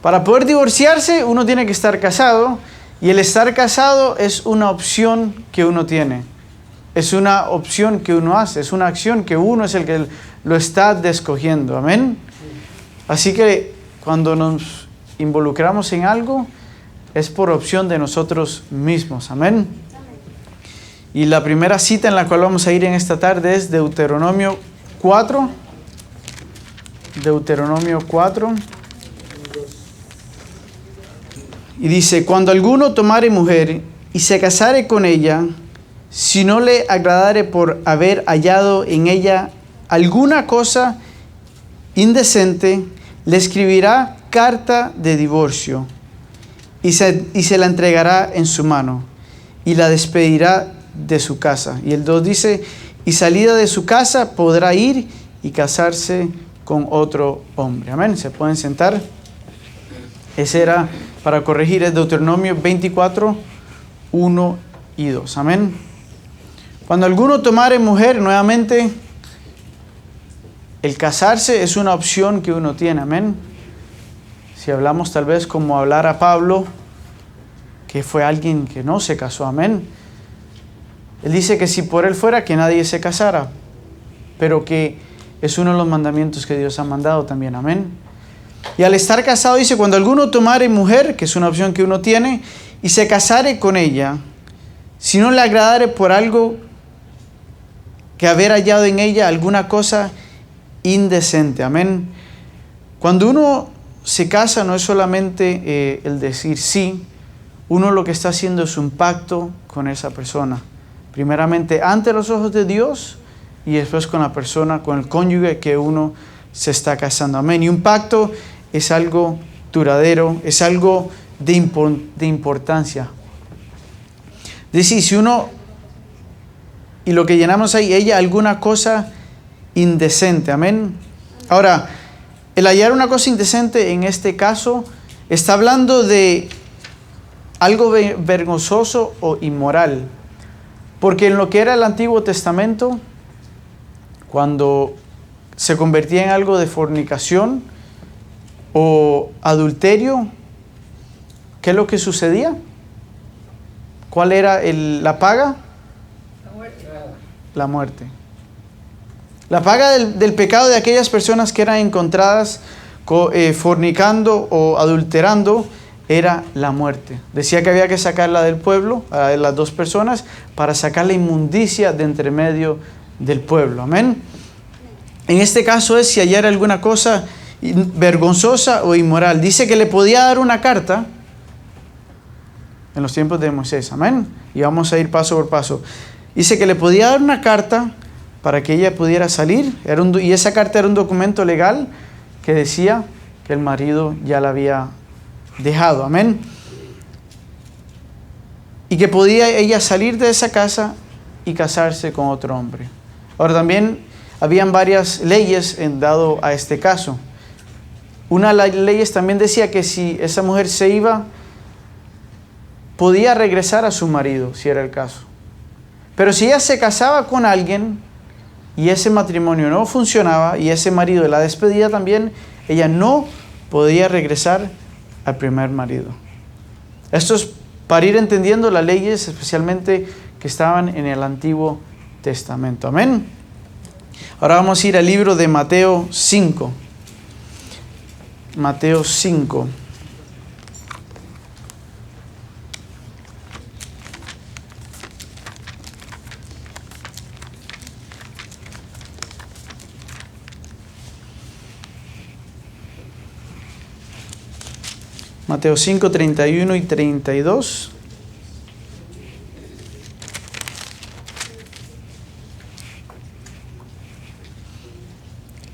Para poder divorciarse, uno tiene que estar casado, y el estar casado es una opción que uno tiene. Es una opción que uno hace, es una acción que uno es el que lo está escogiendo. Amén. Así que cuando nos involucramos en algo, es por opción de nosotros mismos. Amén. Y la primera cita en la cual vamos a ir en esta tarde es Deuteronomio 4. Deuteronomio 4. Y dice: cuando alguno tomare mujer y se casare con ella, si no le agradare por haber hallado en ella alguna cosa indecente, le escribirá carta de divorcio y se la entregará en su mano y la despedirá de su casa. Y el 2 dice: y salida de su casa podrá ir y casarse con otro hombre. Amén. Se pueden sentar. Ese era para corregir el Deuteronomio 24, 1 y 2. Amén. Cuando alguno tomare mujer, nuevamente, el casarse es una opción que uno tiene. Amén. Si hablamos tal vez como hablar a Pablo, que fue alguien que no se casó. Amén. Él dice que si por él fuera, que nadie se casara, pero que es uno de los mandamientos que Dios ha mandado también. Amén. Y al estar casado dice: cuando alguno tomare mujer, que es una opción que uno tiene, y se casare con ella, si no le agradare por algo que haber hallado en ella alguna cosa indecente. Amén. Cuando uno se casa no es solamente el decir sí, uno lo que está haciendo es un pacto con esa persona. Primeramente ante los ojos de Dios y después con la persona, con el cónyuge que uno se está casando. Amén. Y un pacto es algo duradero, es algo de importancia. Dice, si uno, y lo que llenamos ahí, ella alguna cosa indecente. Amén. Ahora, el hallar una cosa indecente en este caso está hablando de algo vergonzoso o inmoral. Porque en lo que era el Antiguo Testamento, cuando se convertía en algo de fornicación o adulterio, ¿qué es lo que sucedía? ¿Cuál era la paga? La muerte. La paga del pecado de aquellas personas que eran encontradas fornicando o adulterando era la muerte. Decía que había que sacarla del pueblo, a las dos personas, para sacar la inmundicia de entre medio del pueblo. Amén. En este caso es si hallara alguna cosa vergonzosa o inmoral. Dice que le podía dar una carta en los tiempos de Moisés. Amén. Y vamos a ir paso por paso. Dice que le podía dar una carta para que ella pudiera salir. Y esa carta era un documento legal que decía que el marido ya la había dejado. Amén. Y que podía ella salir de esa casa y casarse con otro hombre. Ahora también habían varias leyes dado a este caso. Una de las leyes también decía que si esa mujer se iba, podía regresar a su marido, si era el caso. Pero si ella se casaba con alguien y ese matrimonio no funcionaba y ese marido la despedía también, ella no podía regresar al primer marido. Esto es para ir entendiendo las leyes especialmente que estaban en el Antiguo Testamento. Amén. Ahora vamos a ir al libro de Mateo 5. Mateo 5. Mateo 5, 31 y 32.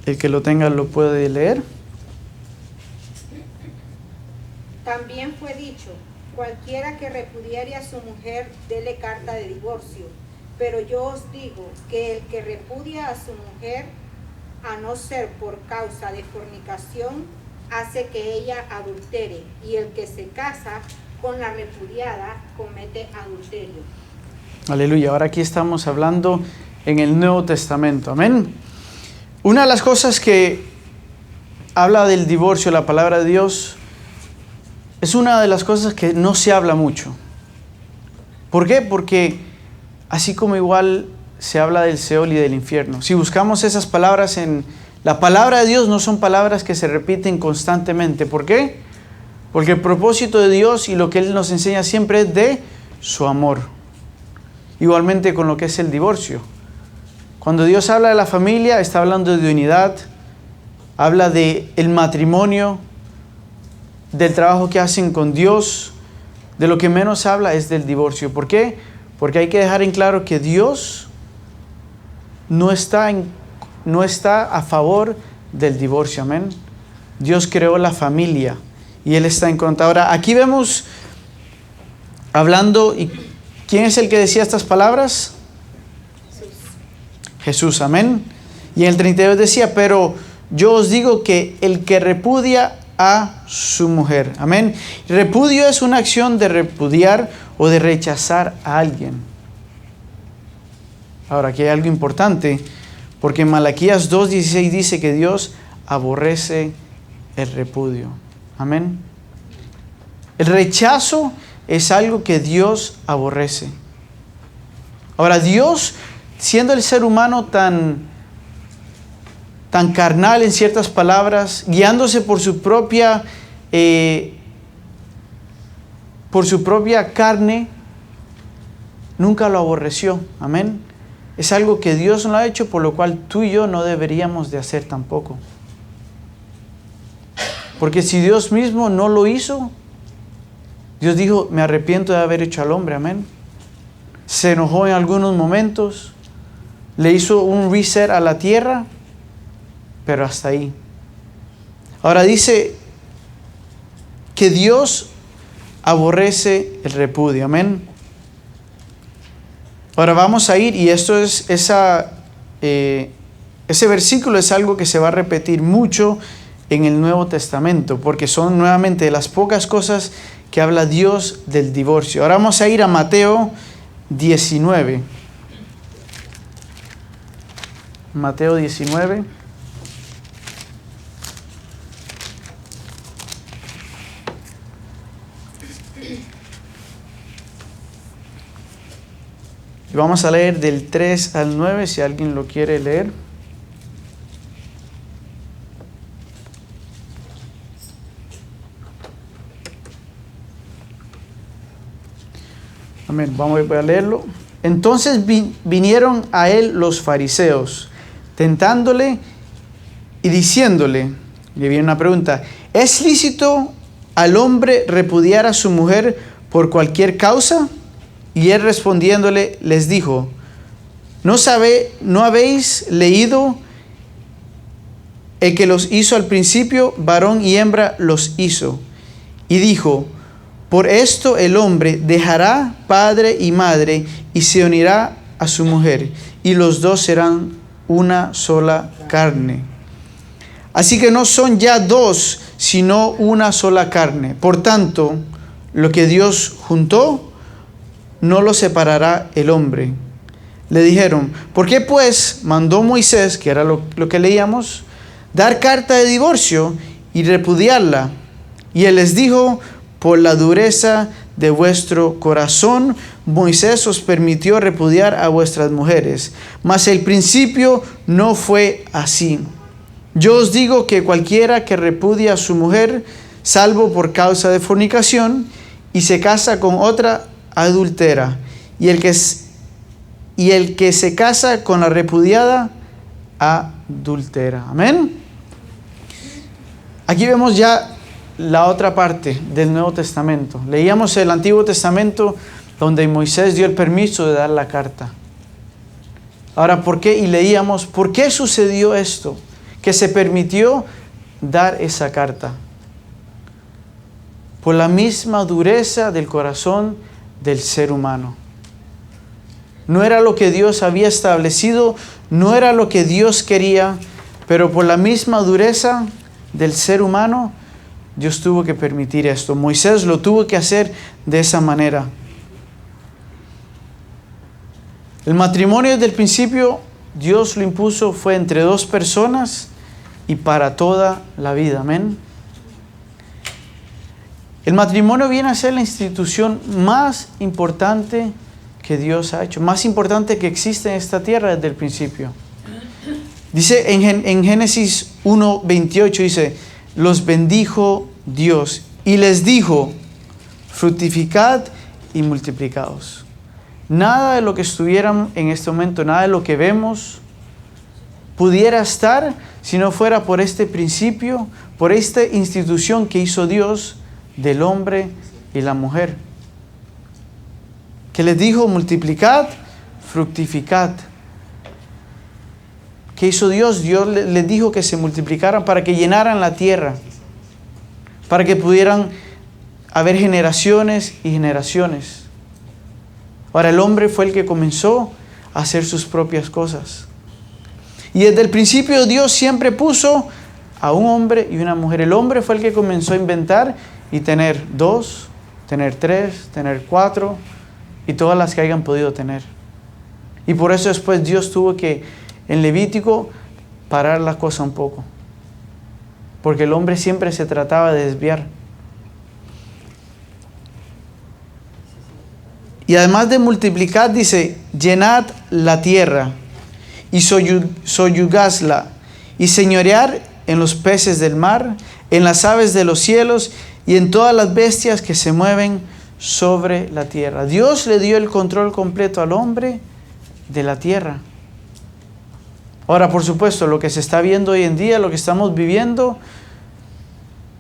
El que lo tenga lo puede leer. También fue dicho: cualquiera que repudiare a su mujer, dele carta de divorcio. Pero yo os digo que el que repudia a su mujer, a no ser por causa de fornicación, hace que ella adultere, y el que se casa con la repudiada comete adulterio. Aleluya. Ahora aquí estamos hablando en el Nuevo Testamento. Amén. Una de las cosas que habla del divorcio, la palabra de Dios, es una de las cosas que no se habla mucho. ¿Por qué? Porque así como igual se habla del Seol y del infierno, si buscamos esas palabras en la palabra de Dios, no son palabras que se repiten constantemente. ¿Por qué? Porque el propósito de Dios y lo que Él nos enseña siempre es de su amor. Igualmente con lo que es el divorcio. Cuando Dios habla de la familia, está hablando de unidad, habla de el matrimonio, del trabajo que hacen con Dios. De lo que menos habla es del divorcio. ¿Por qué? Porque hay que dejar en claro que Dios no está a favor del divorcio. Amén. Dios creó la familia y Él está en contra. Ahora, aquí vemos hablando, ¿y quién es el que decía estas palabras? Jesús, amén. Y en el 32 decía, pero yo os digo que el que repudia a su mujer, amén. Repudio es una acción de repudiar o de rechazar a alguien. Ahora, aquí hay algo importante, porque en Malaquías 2:16 dice que Dios aborrece el repudio, amén. El rechazo es algo que Dios aborrece. Ahora, Dios, siendo el ser humano tan carnal en ciertas palabras, guiándose por su propia carne, nunca lo aborreció. Amén. Es algo que Dios no ha hecho, por lo cual tú y yo no deberíamos de hacer tampoco. Porque si Dios mismo no lo hizo, Dios dijo, me arrepiento de haber hecho al hombre. Amén. Se enojó en algunos momentos, le hizo un reset a la tierra, pero hasta ahí. Ahora dice que Dios aborrece el repudio. Amén. Ahora vamos a ir, y esto es ese versículo es algo que se va a repetir mucho en el Nuevo Testamento, porque son nuevamente de las pocas cosas que habla Dios del divorcio. Ahora vamos a ir a Mateo 19. Mateo 19. Y vamos a leer del 3 al 9, si alguien lo quiere leer. Amén. Voy a leerlo. Entonces vinieron a él los fariseos, tentándole y diciéndole, le viene una pregunta, ¿es lícito al hombre repudiar a su mujer por cualquier causa? Y él respondiéndole les dijo, ¿no habéis leído el que los hizo al principio, varón y hembra los hizo? Y dijo, por esto el hombre dejará padre y madre y se unirá a su mujer, y los dos serán una sola carne. Así que no son ya dos, sino una sola carne. Por tanto, lo que Dios juntó, no lo separará el hombre. Le dijeron, ¿por qué pues mandó Moisés, que era lo que leíamos, dar carta de divorcio y repudiarla? Y él les dijo, por la dureza de vuestro corazón, Moisés os permitió repudiar a vuestras mujeres, mas el principio no fue así. Yo os digo que cualquiera que repudia a su mujer, salvo por causa de fornicación, y se casa con otra, adultera, y el que se casa con la repudiada, adultera. Amén. Aquí vemos ya la otra parte del Nuevo Testamento. Leíamos el Antiguo Testamento donde Moisés dio el permiso de dar la carta. Ahora, ¿por qué? Y leíamos, ¿por qué sucedió esto? Que se permitió dar esa carta. Por la misma dureza del corazón del ser humano. No era lo que Dios había establecido, no era lo que Dios quería, pero por la misma dureza del ser humano, Dios tuvo que permitir esto. Moisés lo tuvo que hacer de esa manera. El matrimonio desde el principio, Dios lo impuso, fue entre dos personas y para toda la vida. Amén. El matrimonio viene a ser la institución más importante que Dios ha hecho, más importante que existe en esta tierra desde el principio. Dice en Génesis 1:28, dice, los bendijo Dios y les dijo, fructificad y multiplicaos. Nada de lo que estuvieran en este momento, nada de lo que vemos, pudiera estar si no fuera por este principio, por esta institución que hizo Dios del hombre y la mujer. Que les dijo, multiplicad, fructificad. ¿Qué hizo Dios? Dios les dijo que se multiplicaran para que llenaran la tierra, para que pudieran haber generaciones y generaciones. Ahora el hombre fue el que comenzó a hacer sus propias cosas. Y desde el principio Dios siempre puso a un hombre y una mujer. El hombre fue el que comenzó a inventar y tener 2, tener 3, tener 4 y todas las que hayan podido tener. Y por eso después Dios tuvo que, en Levítico, parar la cosa un poco. Porque el hombre siempre se trataba de desviar. Y además de multiplicar, dice, llenad la tierra y soyugadla y señorear en los peces del mar, en las aves de los cielos y en todas las bestias que se mueven sobre la tierra. Dios le dio el control completo al hombre de la tierra. Ahora, por supuesto, lo que se está viendo hoy en día, lo que estamos viviendo,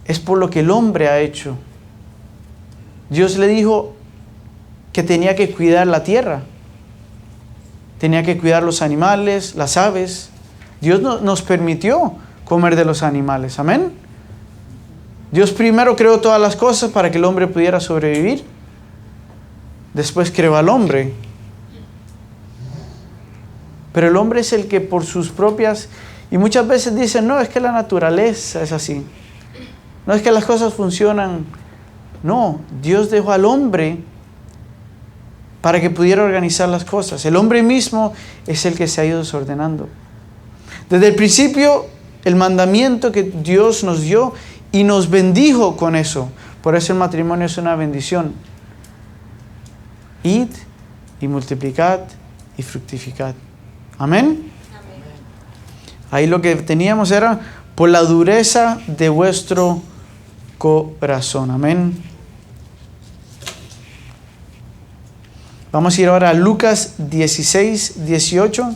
es por lo que el hombre ha hecho. Dios le dijo que tenía que cuidar la tierra, tenía que cuidar los animales, las aves. Dios nos permitió comer de los animales, amén. Dios primero creó todas las cosas para que el hombre pudiera sobrevivir. Después creó al hombre. Pero el hombre es el que por sus propias... Y muchas veces dicen, no, es que la naturaleza es así. No es que las cosas funcionan. No, Dios dejó al hombre para que pudiera organizar las cosas. El hombre mismo es el que se ha ido desordenando. Desde el principio, el mandamiento que Dios nos dio y nos bendijo con eso. Por eso el matrimonio es una bendición. Id y multiplicad y fructificad. Amén. Amén. Ahí lo que teníamos era por la dureza de vuestro corazón. Amén. Vamos a ir ahora a Lucas 16, 18.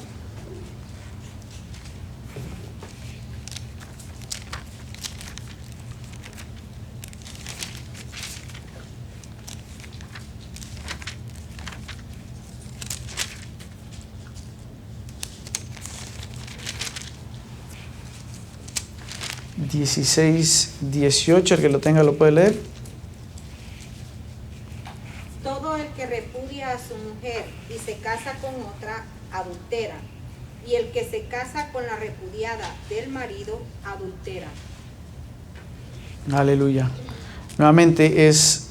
Dieciséis, 18, el que lo tenga lo puede leer. Todo el que repudia a su mujer y se casa con otra, adultera. Y el que se casa con la repudiada del marido, adultera. Aleluya. Nuevamente es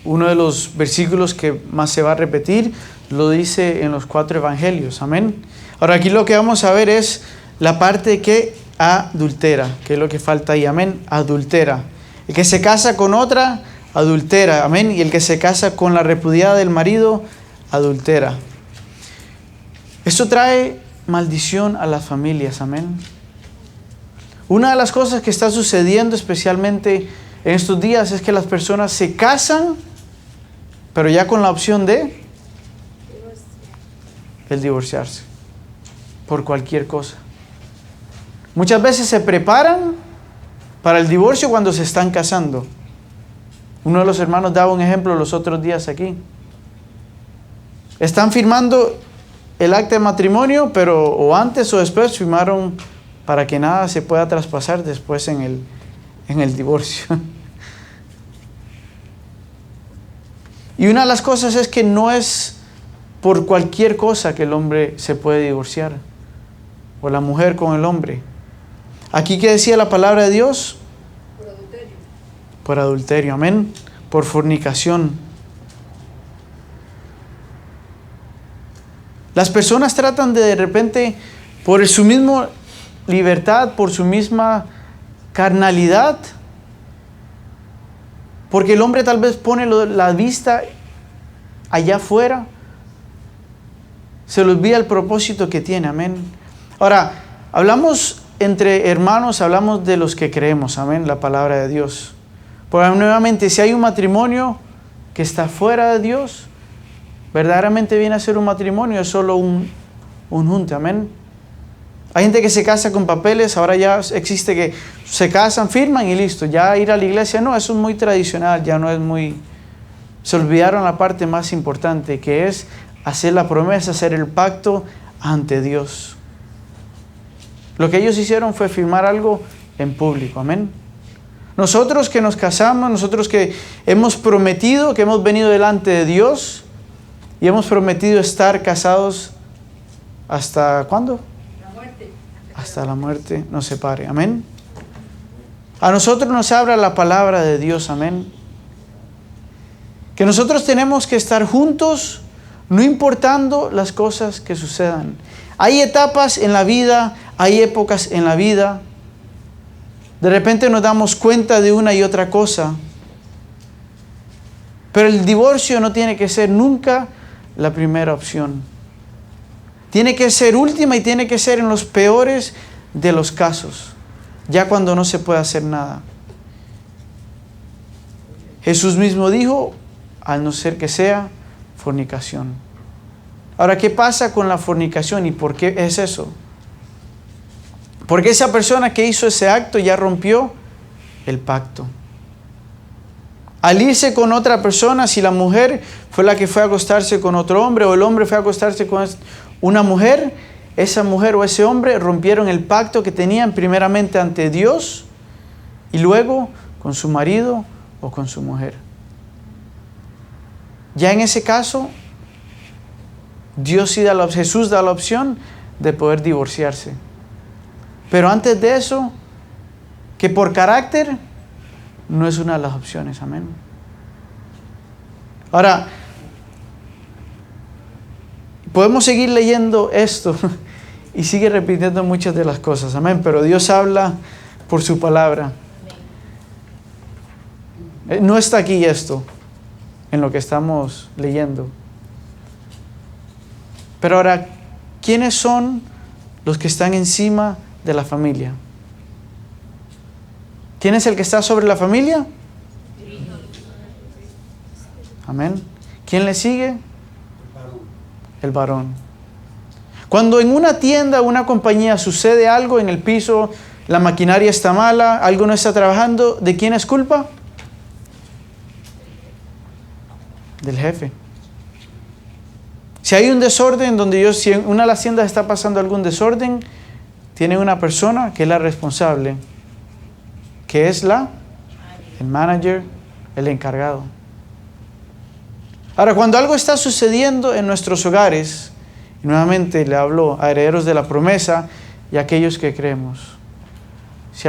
uno de los versículos que más se va a repetir. Lo dice en los 4 evangelios. Amén. Ahora aquí lo que vamos a ver es la parte que adultera, que es lo que falta ahí. Amén. Adultera. El que se casa con otra, adultera. Amén. Y el que se casa con la repudiada del marido, adultera. Esto trae maldición a las familias. Amén. Una de las cosas que está sucediendo especialmente en estos días es que las personas se casan, pero ya con la opción de el divorciarse por cualquier cosa. Muchas veces se preparan para el divorcio cuando se están casando. Uno de los hermanos daba un ejemplo los otros días aquí. Están firmando el acta de matrimonio, pero o antes o después firmaron para que nada se pueda traspasar después en el divorcio. Y una de las cosas es que no es por cualquier cosa que el hombre se puede divorciar, o la mujer con el hombre. Aquí, ¿qué decía la palabra de Dios? Por adulterio. Por adulterio, amén. Por fornicación. Las personas tratan de repente, por su misma libertad, por su misma carnalidad, Porque el hombre tal vez pone la vista allá afuera. Se le olvida el propósito que tiene, amén. Ahora, hablamos entre hermanos, hablamos de los que creemos, amén, la palabra de Dios. Pero nuevamente, si hay un matrimonio que está fuera de Dios, verdaderamente viene a ser un matrimonio, es solo un junte, amén. Hay gente que se casa con papeles, ahora ya existe que se casan, firman y listo. Ya ir a la iglesia, no, eso es muy tradicional, ya no es muy... Se olvidaron la parte más importante, que es hacer la promesa, hacer el pacto ante Dios. Lo que ellos hicieron fue firmar algo en público, amén. Nosotros que nos casamos, nosotros que hemos prometido, que hemos venido delante de Dios y hemos prometido estar casados hasta ¿cuándo? La muerte. Hasta la muerte nos separe, amén. A nosotros nos habla la palabra de Dios, amén. Que nosotros tenemos que estar juntos, no importando las cosas que sucedan. Hay etapas en la vida, hay épocas en la vida. De repente nos damos cuenta de una y otra cosa. Pero el divorcio no tiene que ser nunca la primera opción. Tiene que ser última y tiene que ser en los peores de los casos. Ya cuando no se puede hacer nada. Jesús mismo dijo, al no ser que sea fornicación. Ahora, ¿qué pasa con la fornicación y por qué es eso? Porque esa persona que hizo ese acto ya rompió el pacto. Al irse con otra persona, si la mujer fue la que fue a acostarse con otro hombre o el hombre fue a acostarse con una mujer, esa mujer o ese hombre rompieron el pacto que tenían primeramente ante Dios y luego con su marido o con su mujer. Ya en ese caso, Jesús da la opción de poder divorciarse. Pero antes de eso, que por carácter no es una de las opciones, amén. Ahora, podemos seguir leyendo esto y sigue repitiendo muchas de las cosas, amén, pero Dios habla por su palabra. No está aquí esto, en lo que estamos leyendo. Pero ahora, ¿quiénes son los que están encima de la familia? ¿Quién es el que está sobre la familia? Amén. ¿Quién le sigue? El varón. Cuando en una tienda o una compañía sucede algo en el piso, la maquinaria está mala, algo no está trabajando, ¿de quién es culpa? Del jefe. Si hay un desorden si en una de las tiendas está pasando algún desorden, tiene una persona que es la responsable, que es el manager, el encargado. Ahora, cuando algo está sucediendo en nuestros hogares, y nuevamente le hablo a herederos de la promesa y a aquellos que creemos, si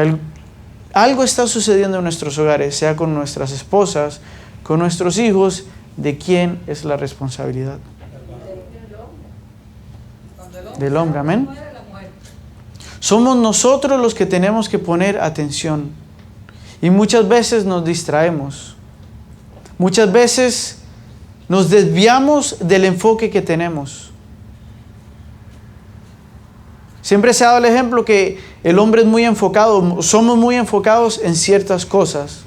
algo está sucediendo en nuestros hogares, sea con nuestras esposas, con nuestros hijos, ¿de quién es la responsabilidad? Del hombre, amén. Somos nosotros los que tenemos que poner atención. Y muchas veces nos distraemos. Muchas veces nos desviamos del enfoque que tenemos. Siempre se ha dado el ejemplo que el hombre es muy enfocado, somos muy enfocados en ciertas cosas.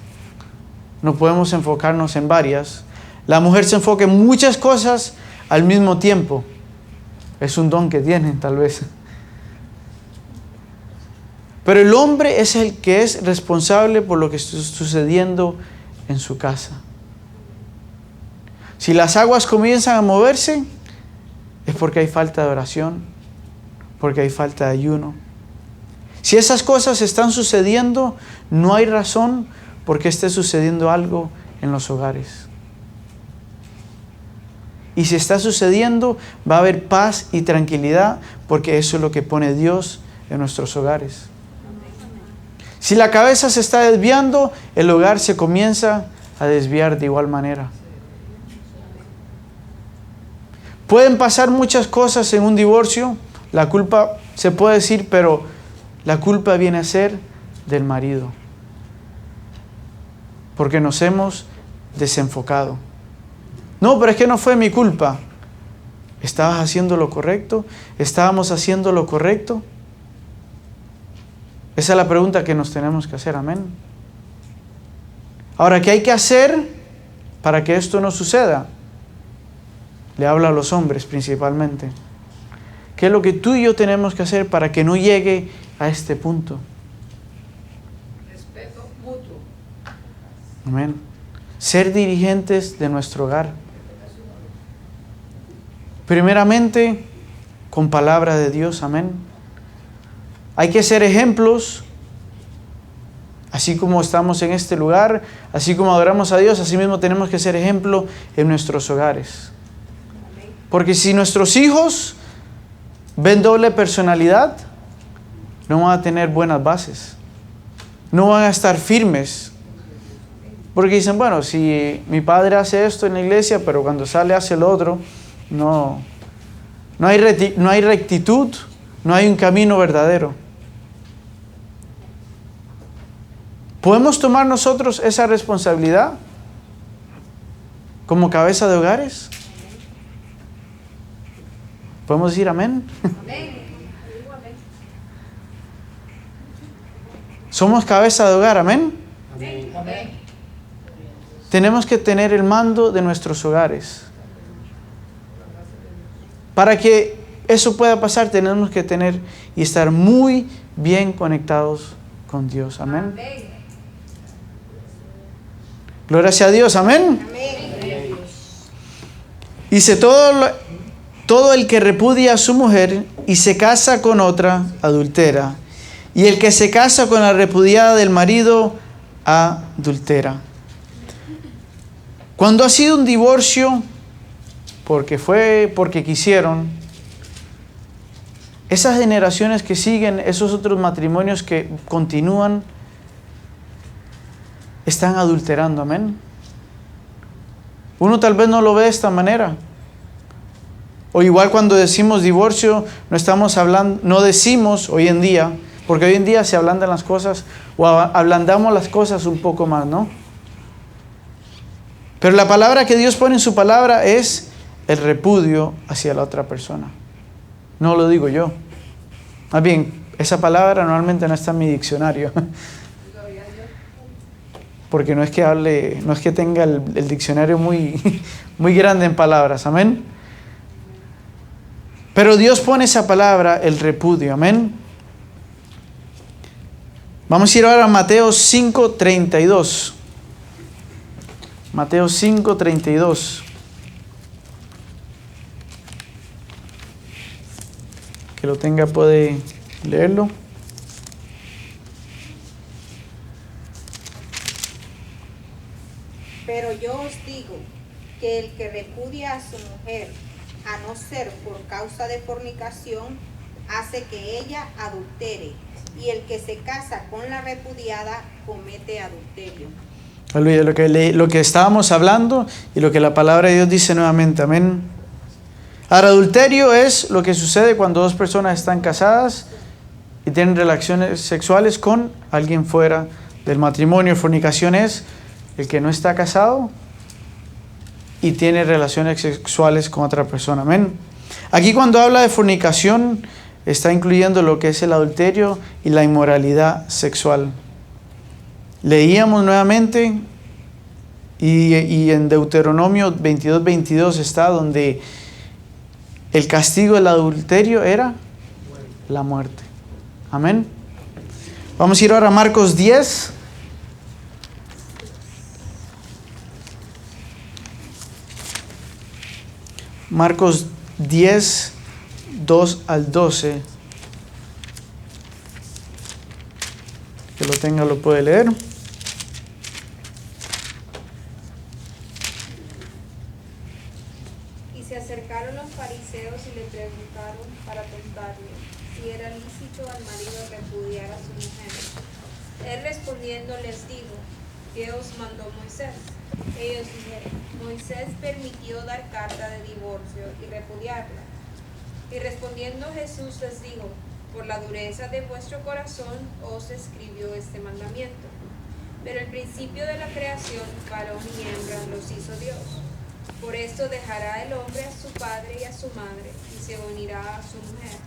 No podemos enfocarnos en varias. La mujer se enfoca en muchas cosas al mismo tiempo. Es un don que tienen, tal vez. Pero el hombre es el que es responsable por lo que está sucediendo en su casa. Si las aguas comienzan a moverse, es porque hay falta de oración, porque hay falta de ayuno. Si esas cosas están sucediendo, no hay razón por qué esté sucediendo algo en los hogares. Y si está sucediendo, va a haber paz y tranquilidad, porque eso es lo que pone Dios en nuestros hogares. Si la cabeza se está desviando, el hogar se comienza a desviar de igual manera. Pueden pasar muchas cosas en un divorcio. La culpa se puede decir, pero la culpa viene a ser del marido. porque nos hemos desenfocado. No, pero es que no fue mi culpa. ¿Estabas haciendo lo correcto? ¿Estábamos haciendo lo correcto? Esa es la pregunta que nos tenemos que hacer, amén. Ahora, ¿qué hay que hacer para que esto no suceda? Le habla a los hombres principalmente. ¿Qué es lo que tú y yo tenemos que hacer para que no llegue a este punto? Respeto mutuo. Amén. Ser dirigentes de nuestro hogar. Primeramente, con palabra de Dios, amén. Hay que ser ejemplos, así como estamos en este lugar, así como adoramos a Dios, así mismo tenemos que ser ejemplo en nuestros hogares. Porque si nuestros hijos ven doble personalidad, no van a tener buenas bases, no van a estar firmes. Porque dicen, bueno, si mi padre hace esto en la iglesia, pero cuando sale hace lo otro, no hay rectitud, no hay un camino verdadero. ¿Podemos tomar nosotros esa responsabilidad como cabeza de hogares? ¿Podemos decir amén? Amén. Somos cabeza de hogar, amén. Amén. Tenemos que tener el mando de nuestros hogares. Para que eso pueda pasar, tenemos que tener y estar muy bien conectados con Dios, amén. Amén. Gloria sea a Dios, amén. Amén. Dice, todo el que repudia a su mujer y se casa con otra, adultera. Y el que se casa con la repudiada del marido, adultera. Cuando ha sido un divorcio, porque quisieron, esas generaciones que siguen, esos otros matrimonios que continúan, están adulterando, amén. Uno tal vez no lo ve de esta manera. O igual cuando decimos divorcio, no decimos hoy en día, porque hoy en día se ablandan las cosas, o ablandamos las cosas un poco más, ¿no? Pero la palabra que Dios pone en su palabra es el repudio hacia la otra persona. No lo digo yo. Más bien, esa palabra normalmente no está en mi diccionario. Porque no es que tenga el diccionario muy grande en palabras, amén. Pero Dios pone esa palabra, el repudio, amén. Vamos a ir ahora a Mateo 5:32. Mateo 5:32. Que lo tenga puede leerlo. Pero yo os digo que el que repudia a su mujer, a no ser por causa de fornicación, hace que ella adultere, y el que se casa con la repudiada comete adulterio. Aleluya, lo que estábamos hablando y lo que la palabra de Dios dice nuevamente, amén. Ahora, adulterio es lo que sucede cuando dos personas están casadas y tienen relaciones sexuales con alguien fuera del matrimonio. Fornicación es el que no está casado y tiene relaciones sexuales con otra persona, amén. Aquí cuando habla de fornicación está incluyendo lo que es el adulterio y la inmoralidad sexual. Leíamos nuevamente y en Deuteronomio 22:22 está donde el castigo del adulterio era la muerte. Amén. Vamos a ir ahora a Marcos 10. Marcos 10, 2 al 12. Que lo tenga lo puede leer. Y se acercaron los fariseos y le preguntaron para tentarle si era lícito al marido repudiar a su mujer. Él respondiendo les dijo, ¿qué os mandó Moisés? Ellos dijeron, Moisés permitió dar carta de divorcio y repudiarla. Y respondiendo Jesús les dijo, por la dureza de vuestro corazón os escribió este mandamiento. Pero el principio de la creación, varón y hembra, los hizo Dios. Por esto dejará el hombre a su padre y a su madre, y se unirá a su mujer,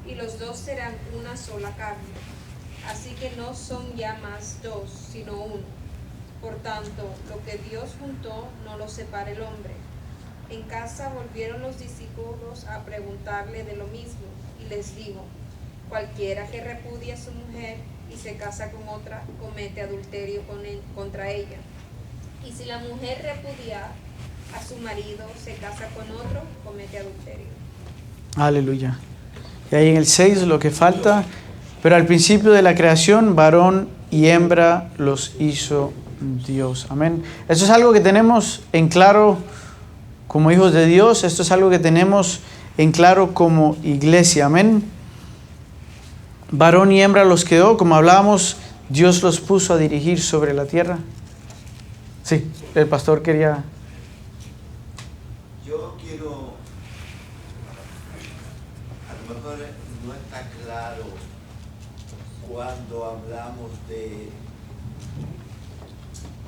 y los dos serán una sola carne. Así que no son ya más dos, sino uno. Por tanto, lo que Dios juntó, no lo separe el hombre. En casa volvieron los discípulos a preguntarle de lo mismo, y les dijo: cualquiera que repudie a su mujer y se casa con otra, comete adulterio contra ella. Y si la mujer repudia a su marido, se casa con otro, comete adulterio. Aleluya. Y ahí en el 6 lo que falta, pero al principio de la creación, varón y hembra los hizo Dios. Amén. Eso es algo que tenemos en claro como hijos de Dios, esto es algo que tenemos en claro como iglesia. Amén. Varón y hembra los creó, como hablábamos, Dios los puso a dirigir sobre la tierra. Sí, el pastor quería... Yo quiero, a lo mejor no está claro cuando hablamos de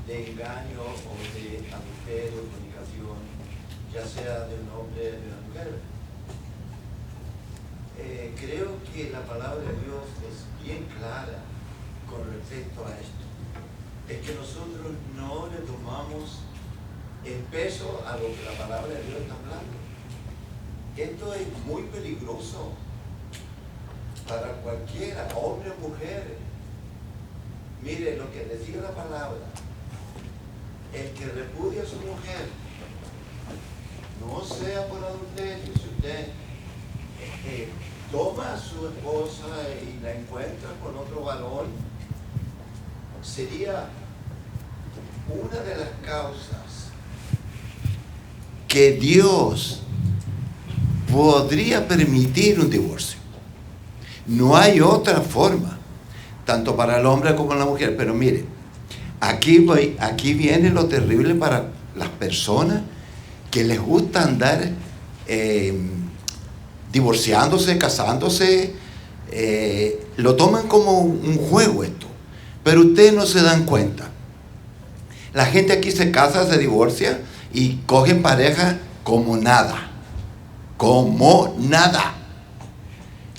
engaño o de adulterio, fornicación, ya sea del hombre o de la mujer. Creo que la palabra de Dios es bien clara con respecto a esto. Es que nosotros no le tomamos el peso a lo que la palabra de Dios está hablando. Esto es muy peligroso para cualquiera, hombre o mujer. Mire lo que decía la palabra: el que repudia a su mujer, no sea por adulterio. Si usted toma a su esposa y la encuentra con otro varón, sería una de las causas que Dios podría permitir un divorcio. No hay otra forma, tanto para el hombre como la mujer. Pero mire, aquí viene lo terrible para las personas que les gusta andar divorciándose, casándose. Lo toman como un juego esto, pero ustedes no se dan cuenta. La gente aquí se casa, se divorcia y cogen pareja como nada, como nada.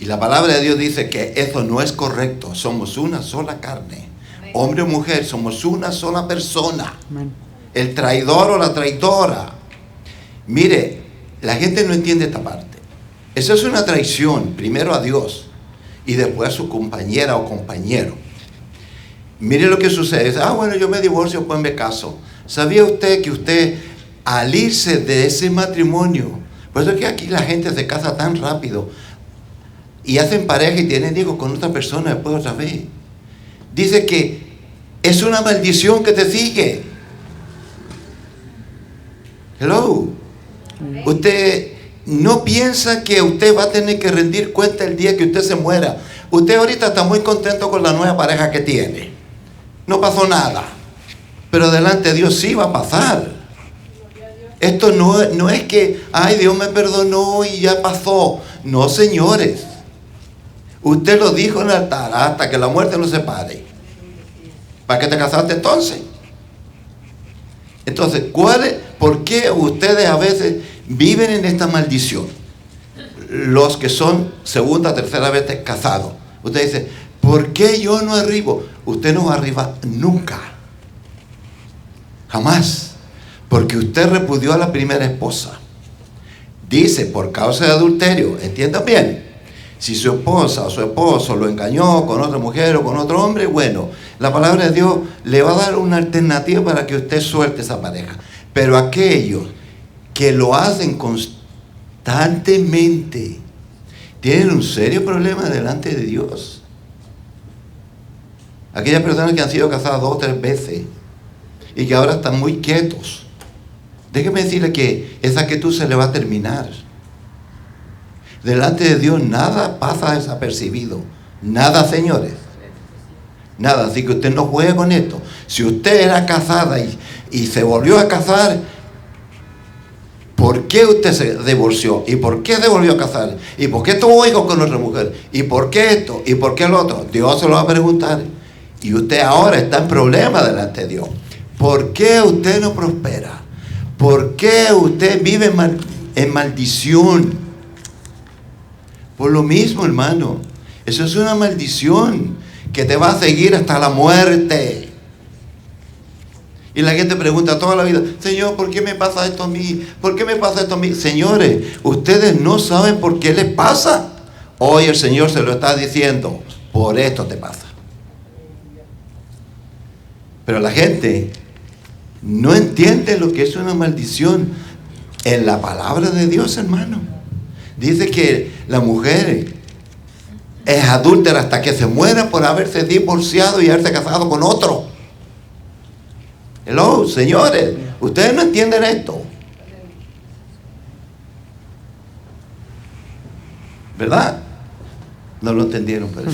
Y la palabra de Dios dice que eso no es correcto. Somos una sola carne. Amén. Hombre o mujer, somos una sola persona. Amén. El traidor o la traidora. Mire, la gente no entiende esta parte. Eso es una traición, primero a Dios y después a su compañera o compañero. Mire lo que sucede. Bueno, yo me divorcio, pues me caso. ¿Sabía usted que usted, al irse de ese matrimonio, por eso es que aquí la gente se casa tan rápido y hacen pareja y tienen hijos con otra persona después otra vez? Dice que es una maldición que te sigue. Hello. Usted no piensa que usted va a tener que rendir cuenta el día que usted se muera. Usted ahorita está muy contento con la nueva pareja que tiene. No pasó nada. Pero delante de Dios sí va a pasar. Esto no es que, ay, Dios me perdonó y ya pasó. No, señores. Usted lo dijo en el altar: hasta que la muerte nos separe. ¿Para qué te casaste entonces? Entonces, ¿por qué ustedes a veces viven en esta maldición? Los que son segunda, tercera vez casados. Usted dice: ¿por qué yo no arribo? Usted no va arriba nunca. Jamás. Porque usted repudió a la primera esposa. Dice, por causa de adulterio. ¿Entiendan bien? Si su esposa o su esposo lo engañó con otra mujer o con otro hombre, bueno, la palabra de Dios le va a dar una alternativa para que usted suelte esa pareja. Pero aquellos que lo hacen constantemente tienen un serio problema delante de Dios. Aquellas personas que han sido casadas 2 o 3 veces y que ahora están muy quietos, déjeme decirle que esa quietud se le va a terminar. Delante de Dios nada pasa desapercibido. Nada, señores. Nada. Así que usted no juegue con esto. Si usted era casada y se volvió a casar, ¿por qué usted se divorció? ¿Y por qué se volvió a casar? ¿Y por qué tuvo hijos con otra mujer? ¿Y por qué esto? ¿Y por qué lo otro? Dios se lo va a preguntar. Y usted ahora está en problema delante de Dios. ¿Por qué usted no prospera? ¿Por qué usted vive en maldición? Por lo mismo, hermano. Eso es una maldición que te va a seguir hasta la muerte. Y la gente pregunta toda la vida: Señor, ¿por qué me pasa esto a mí? ¿Por qué me pasa esto a mí? Señores, ustedes no saben por qué les pasa. Hoy el Señor se lo está diciendo: por esto te pasa. Pero la gente no entiende lo que es una maldición. En la palabra de Dios, hermano, dice que la mujer es adúltera hasta que se muera por haberse divorciado y haberse casado con otro. Hello, señores, ustedes no entienden esto, ¿verdad? No lo entendieron, pero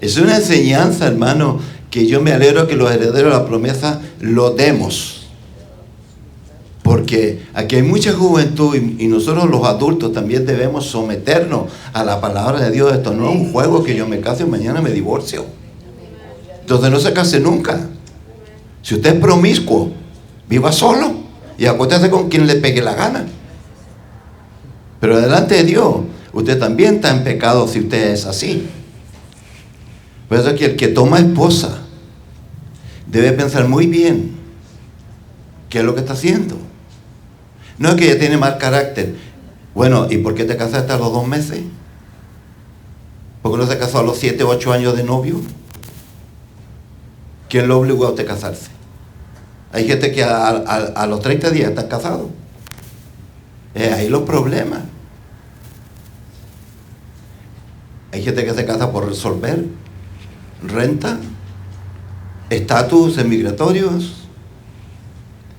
es una enseñanza, hermano, que yo me alegro que los herederos de la promesa lo demos. Porque aquí hay mucha juventud y nosotros los adultos también debemos someternos a la palabra de Dios. Esto no es un juego que yo me case y mañana me divorcio. Entonces no se case nunca. Si usted es promiscuo, viva solo y acuérdese con quien le pegue la gana. Pero delante de Dios, usted también está en pecado si usted es así. Por eso es que el que toma esposa debe pensar muy bien qué es lo que está haciendo. No es que ella tiene mal carácter. Bueno, ¿y por qué te casaste a los 2 meses? ¿Por qué no se casó a los 7 o 8 años de novio? ¿Quién lo obligó a usted a casarse? Hay gente que a los 30 días están casados. Ahí los problemas. Hay gente que se casa por resolver renta, estatus migratorios,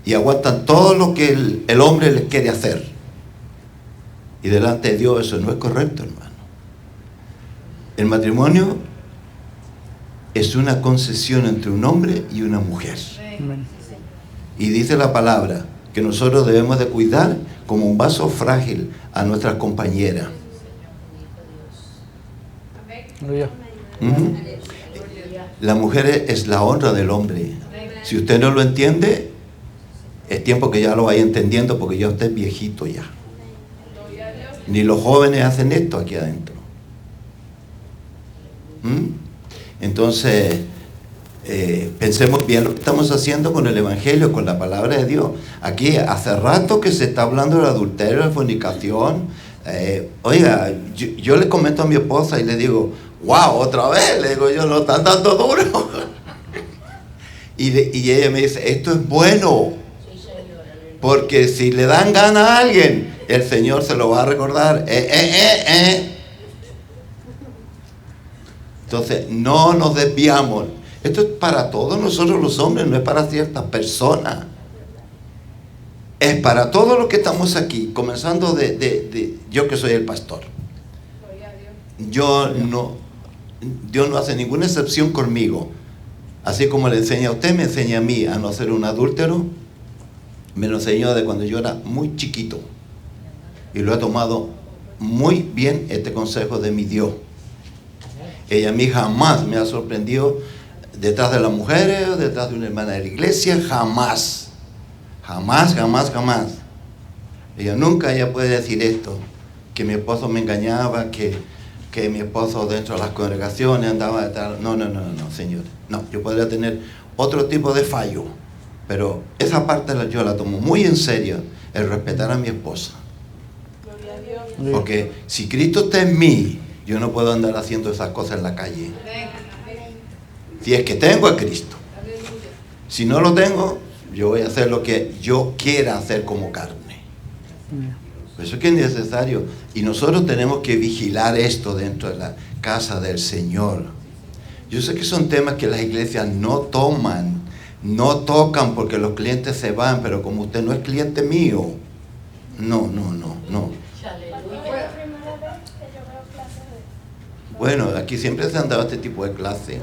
y aguantan todo lo que el hombre les quiere hacer. Y delante de Dios eso no es correcto, hermano. El matrimonio es una concesión entre un hombre y una mujer. Y dice la palabra que nosotros debemos de cuidar como un vaso frágil a nuestras compañeras. Uh-huh. La mujer es la honra del hombre. Si usted no lo entiende, es tiempo que ya lo vaya entendiendo, porque ya usted es viejito ya. Ni los jóvenes hacen esto aquí adentro. Entonces, pensemos bien lo que estamos haciendo con el Evangelio, con la palabra de Dios. Aquí hace rato que se está hablando del adulterio, de la fornicación. Oiga, yo le comento a mi esposa y le digo: wow, otra vez, le digo yo, no están dando duro. Y ella me dice: esto es bueno, porque si le dan gana a alguien, el Señor se lo va a recordar. Entonces, no nos desviamos. Esto es para todos nosotros los hombres, no es para ciertas personas. Es para todos los que estamos aquí, comenzando de yo que soy el pastor. Dios no hace ninguna excepción conmigo. Así como le enseña a usted, me enseña a mí a no ser un adúltero. Me lo enseñó de cuando yo era muy chiquito. Y lo he tomado muy bien, este consejo de mi Dios. Ella a mí jamás me ha sorprendido detrás de las mujeres o detrás de una hermana de la iglesia. Jamás. Jamás, jamás, jamás. Ella puede decir esto, que mi esposo me engañaba, que mi esposo dentro de las congregaciones andaba detrás. No, señor. No, yo podría tener otro tipo de fallo, pero esa parte yo la tomo muy en serio, el respetar a mi esposa. Porque si Cristo está en mí, yo no puedo andar haciendo esas cosas en la calle. Si es que tengo a Cristo. Si no lo tengo, yo voy a hacer lo que yo quiera hacer como carne. Por eso es que es necesario. Y nosotros tenemos que vigilar esto dentro de la casa del Señor. Yo sé que son temas que las iglesias no toman, no tocan, porque los clientes se van, pero como usted no es cliente mío, no. Bueno, aquí siempre se han dado este tipo de clases.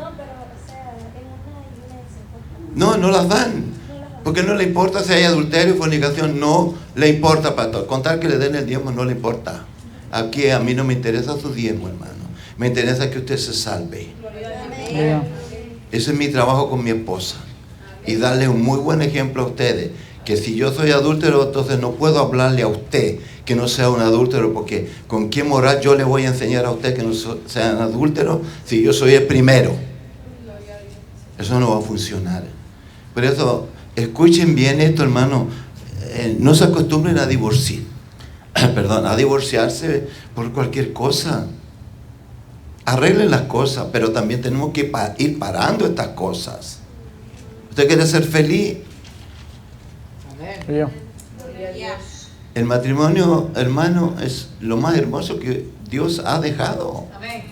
No las dan. Porque no le importa si hay adulterio y fornicación, no le importa, pastor. Contar que le den el diezmo no le importa. Aquí a mí no me interesa su diezmo, hermano. Me interesa que usted se salve. Aleluya. Ese es mi trabajo con mi esposa. Y darle un muy buen ejemplo a ustedes. Que si yo soy adúltero, entonces no puedo hablarle a usted que no sea un adúltero, porque ¿con qué moral yo le voy a enseñar a usted que no sea un adúltero si yo soy el primero? Eso no va a funcionar. Por eso, escuchen bien esto, hermano. No se acostumbren a divorciar. Perdón, a divorciarse por cualquier cosa. Arreglen las cosas, pero también tenemos que ir parando estas cosas. ¿Usted quiere ser feliz? Aleluya. El matrimonio, hermano, es lo más hermoso que Dios ha dejado. Amén.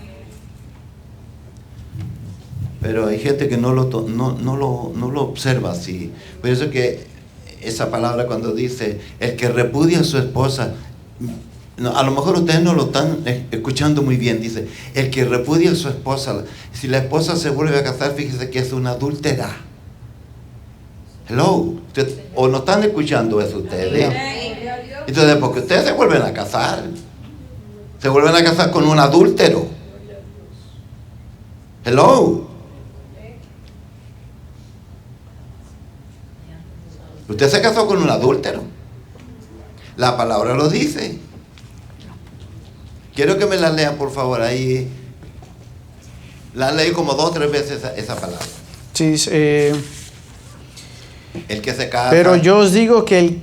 Pero hay gente que no lo observa así. Por eso que esa palabra cuando dice, el que repudia a su esposa, a lo mejor ustedes no lo están escuchando muy bien, dice, el que repudia a su esposa, si la esposa se vuelve a casar, fíjese que es una adúltera. Hello, o no están escuchando eso ustedes. Entonces, porque ustedes se vuelven a casar con un adúltero. Hello. Usted se casó con un adúltero. La palabra lo dice. Quiero que me la lean, por favor, ahí. La leí como 2 o 3 veces esa palabra. Sí, El que se casa. pero yo os digo que el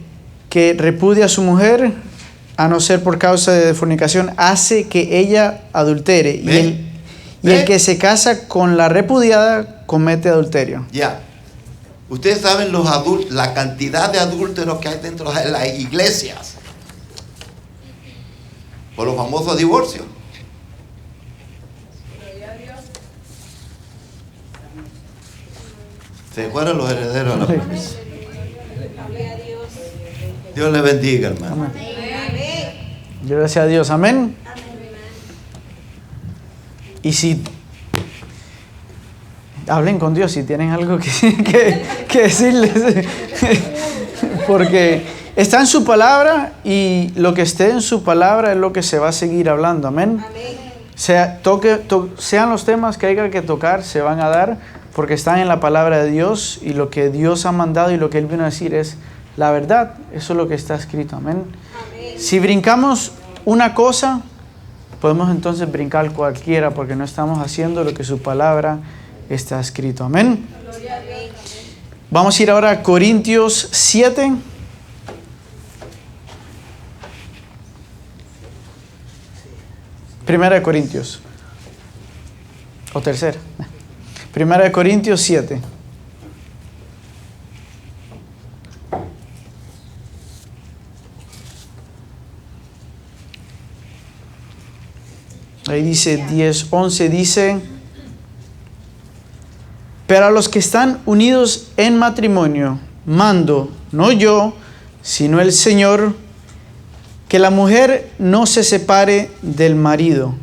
que repudia a su mujer, a no ser por causa de fornicación, hace que ella adultere. ¿Ve? Y el que se casa con la repudiada comete adulterio. Ya. Ustedes saben la cantidad de adúlteros que hay dentro de las iglesias. Por los famosos divorcios. Se fueron los herederos a la promesa. Dios le bendiga, hermano. Gracias a Dios, amén. Y si hablen con Dios si tienen algo que decirles, porque está en su palabra y lo que esté en su palabra es lo que se va a seguir hablando, amén. Sean los temas que haya que tocar, se van a dar porque están en la palabra de Dios y lo que Dios ha mandado y lo que Él vino a decir es la verdad. Eso es lo que está escrito, amén. Si brincamos una cosa, podemos entonces brincar cualquiera porque no estamos haciendo lo que su palabra está escrito, amén. Vamos a ir ahora a Corintios 7. Primera de Corintios. O tercera. Primera de Corintios 7. Ahí dice 10:11, dice: pero a los que están unidos en matrimonio, mando, no yo, sino el Señor, que la mujer no se separe del marido.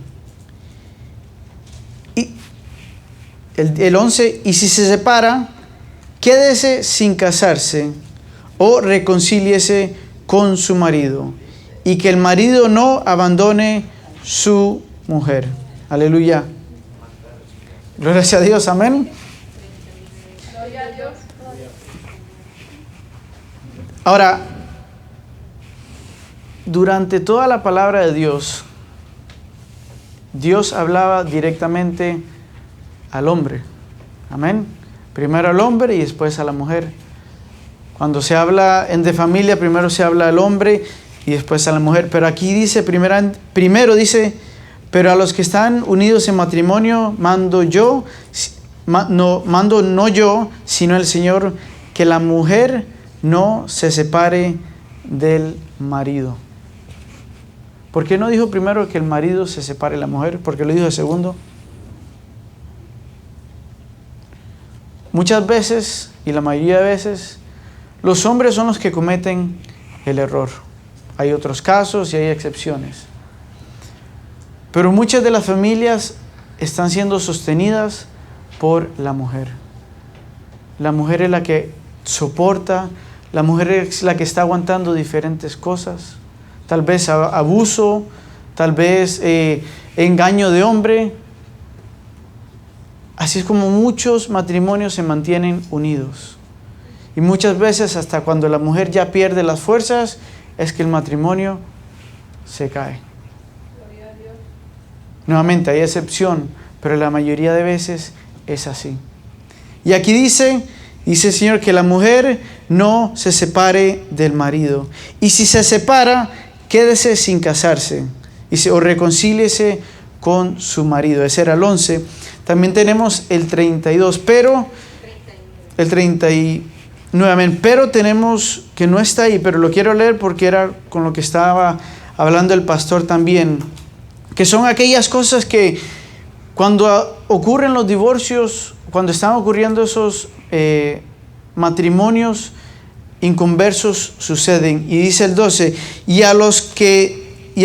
Y el 11, y si se separa, quédese sin casarse o reconcíliese con su marido, y que el marido no abandone su mujer. Aleluya. Gloria a Dios, amén. Ahora, durante toda la palabra de Dios, Dios hablaba directamente al hombre. Amén. Primero al hombre y después a la mujer. Cuando se habla de familia, primero se habla al hombre y después a la mujer. Pero aquí dice, primero dice, pero a los que están unidos en matrimonio, mando no yo, sino el Señor, que la mujer no se separe del marido. ¿Por qué no dijo primero que el marido se separe de la mujer? ¿Por qué lo dijo de segundo? Muchas veces, y la mayoría de veces, los hombres son los que cometen el error. Hay otros casos y hay excepciones. Pero muchas de las familias están siendo sostenidas por la mujer. La mujer es la que soporta, la mujer es la que está aguantando diferentes cosas. Tal vez abuso, tal vez engaño de hombre. Así es como muchos matrimonios se mantienen unidos. Y muchas veces hasta cuando la mujer ya pierde las fuerzas, es que el matrimonio se cae. Nuevamente hay excepción, pero la mayoría de veces es así. Y aquí dice el Señor que la mujer no se separe del marido. Y si se separa, quédese sin casarse. Dice, o reconcíliese con su marido. Ese era el 11. También tenemos el 32, pero el 39, amén. Pero tenemos, que no está ahí, pero lo quiero leer porque era con lo que estaba hablando el pastor también, que son aquellas cosas que cuando ocurren los divorcios, cuando están ocurriendo esos matrimonios inconversos suceden. Y dice el 12, y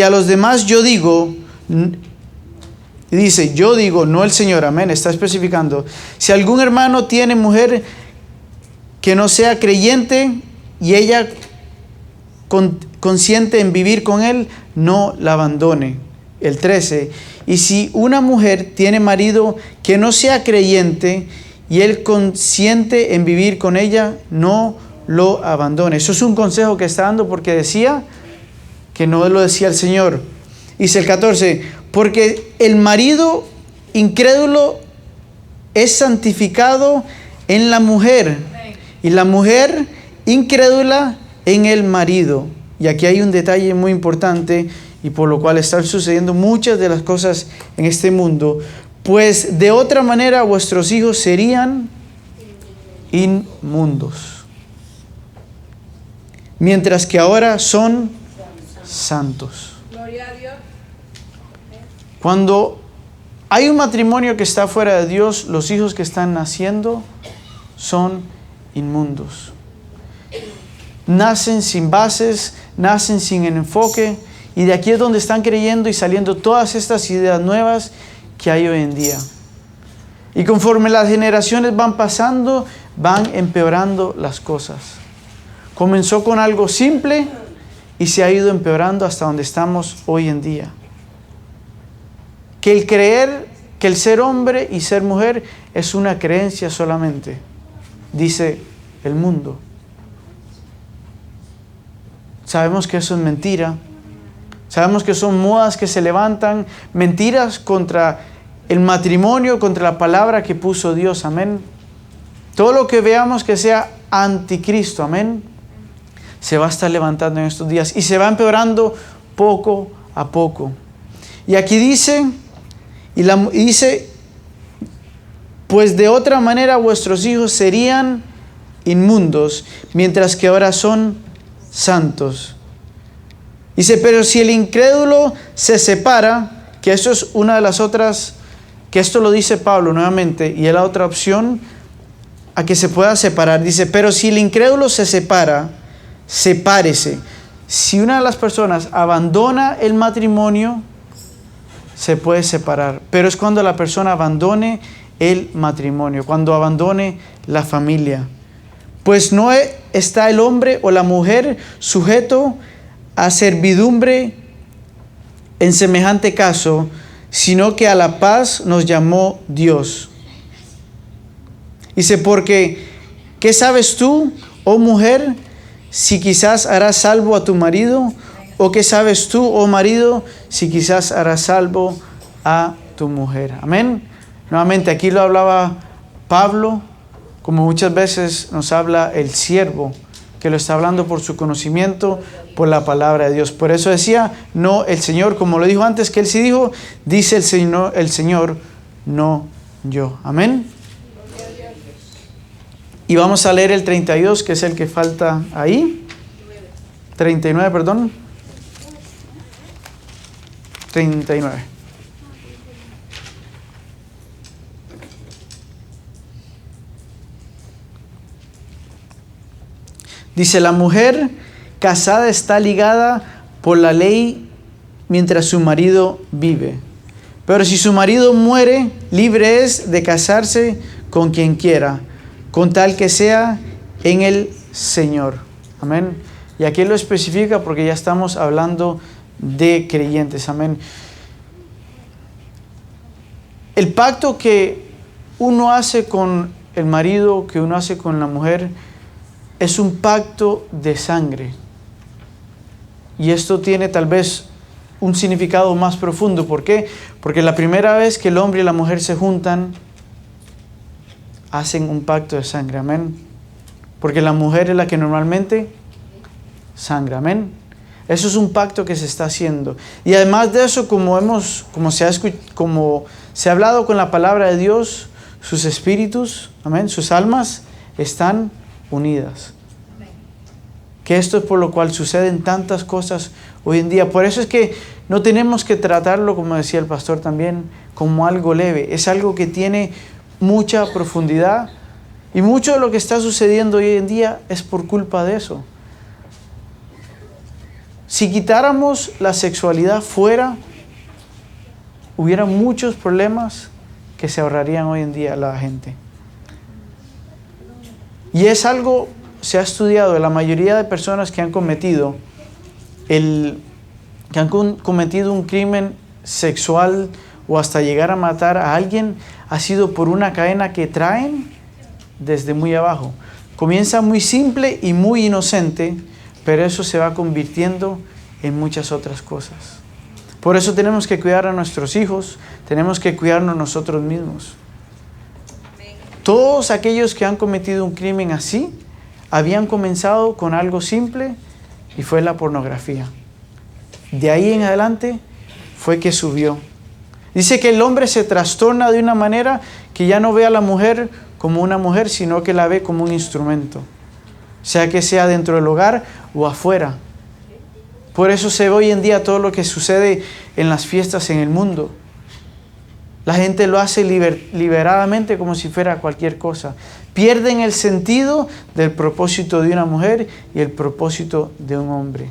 a los demás yo digo, dice, yo digo, no el Señor, amén, está especificando, si algún hermano tiene mujer que no sea creyente y ella consiente en vivir con él, no la abandone. El 13, y si una mujer tiene marido que no sea creyente y él consiente en vivir con ella, no lo abandone. Eso es un consejo que está dando porque decía que no lo decía el Señor. Dice el 14, porque el marido incrédulo es santificado en la mujer y la mujer incrédula en el marido. Y aquí hay un detalle muy importante y por lo cual están sucediendo muchas de las cosas en este mundo. Pues de otra manera vuestros hijos serían inmundos, mientras que ahora son santos. Gloria a Dios. Cuando hay un matrimonio que está fuera de Dios, los hijos que están naciendo son inmundos. Nacen sin bases, nacen sin enfoque, y de aquí es donde están creyendo y saliendo todas estas ideas nuevas que hay hoy en día. Y conforme las generaciones van pasando, van empeorando las cosas. Comenzó con algo simple y se ha ido empeorando hasta donde estamos hoy en día. Que el creer que el ser hombre y ser mujer es una creencia solamente, dice el mundo. Sabemos que eso es mentira. Sabemos que son modas que se levantan, mentiras contra el matrimonio, contra la palabra que puso Dios, amén. Todo lo que veamos que sea anticristo, amén, se va a estar levantando en estos días y se va empeorando poco a poco. Y aquí dice, dice, pues de otra manera vuestros hijos serían inmundos, mientras que ahora son santos. Dice, pero si el incrédulo se separa, que eso es una de las otras, que esto lo dice Pablo nuevamente, y es la otra opción a que se pueda separar. Dice, pero si el incrédulo se separa, sepárese. Si una de las personas abandona el matrimonio, se puede separar. Pero es cuando la persona abandone el matrimonio, cuando abandone la familia. Pues no está el hombre o la mujer sujeto a servidumbre en semejante caso, sino que a la paz nos llamó Dios. Dice, porque ¿qué sabes tú, oh mujer, si quizás harás salvo a tu marido? ¿O qué sabes tú, oh marido, si quizás harás salvo a tu mujer? Amén. Nuevamente aquí lo hablaba Pablo, como muchas veces nos habla el siervo, que lo está hablando por su conocimiento, por la palabra de Dios. Por eso decía, no el Señor, como lo dijo antes, que él sí dijo, dice el Señor, no yo. Amén. Y vamos a leer el 32, que es el que falta ahí. 39, perdón. 39. Dice, la mujer casada está ligada por la ley mientras su marido vive. Pero si su marido muere, libre es de casarse con quien quiera, con tal que sea en el Señor. Amén. Y aquí lo especifica porque ya estamos hablando de creyentes. Amén. El pacto que uno hace con el marido, que uno hace con la mujer, es un pacto de sangre. Y esto tiene tal vez un significado más profundo. ¿Por qué? Porque la primera vez que el hombre y la mujer se juntan, hacen un pacto de sangre. Amén. Porque la mujer es la que normalmente sangra. Amén. Eso es un pacto que se está haciendo. Y además de eso, como se ha hablado con la palabra de Dios, sus espíritus, amén, sus almas están unidas. Que esto es por lo cual suceden tantas cosas hoy en día. Por eso es que no tenemos que tratarlo, como decía el pastor también, como algo leve. Es algo que tiene mucha profundidad. Y mucho de lo que está sucediendo hoy en día es por culpa de eso. Si quitáramos la sexualidad fuera, hubiera muchos problemas que se ahorrarían hoy en día a la gente. Y es algo, se ha estudiado, la mayoría de personas que han cometido un crimen sexual o hasta llegar a matar a alguien, ha sido por una cadena que traen desde muy abajo. Comienza muy simple y muy inocente, pero eso se va convirtiendo en muchas otras cosas. Por eso tenemos que cuidar a nuestros hijos, tenemos que cuidarnos nosotros mismos. Todos aquellos que han cometido un crimen así, habían comenzado con algo simple y fue la pornografía. De ahí en adelante fue que subió. Dice que el hombre se trastorna de una manera que ya no ve a la mujer como una mujer, sino que la ve como un instrumento. Sea que sea dentro del hogar o afuera. Por eso se ve hoy en día todo lo que sucede en las fiestas en el mundo. La gente lo hace liberadamente como si fuera cualquier cosa. Pierden el sentido del propósito de una mujer y el propósito de un hombre.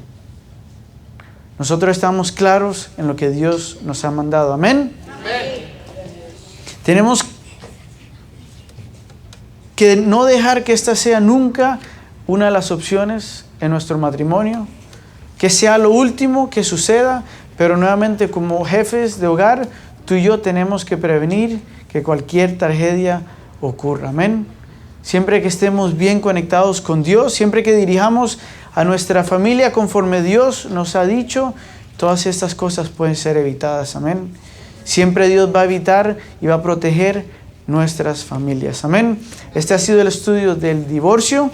Nosotros estamos claros en lo que Dios nos ha mandado. Amén. Amén. Tenemos que no dejar que esta sea nunca una de las opciones en nuestro matrimonio, que sea lo último que suceda, pero nuevamente como jefes de hogar, tú y yo tenemos que prevenir que cualquier tragedia ocurra. Amén. Siempre que estemos bien conectados con Dios, siempre que dirijamos a nuestra familia conforme Dios nos ha dicho, todas estas cosas pueden ser evitadas. Amén. Siempre Dios va a evitar y va a proteger nuestras familias. Amén. Este ha sido el estudio del divorcio.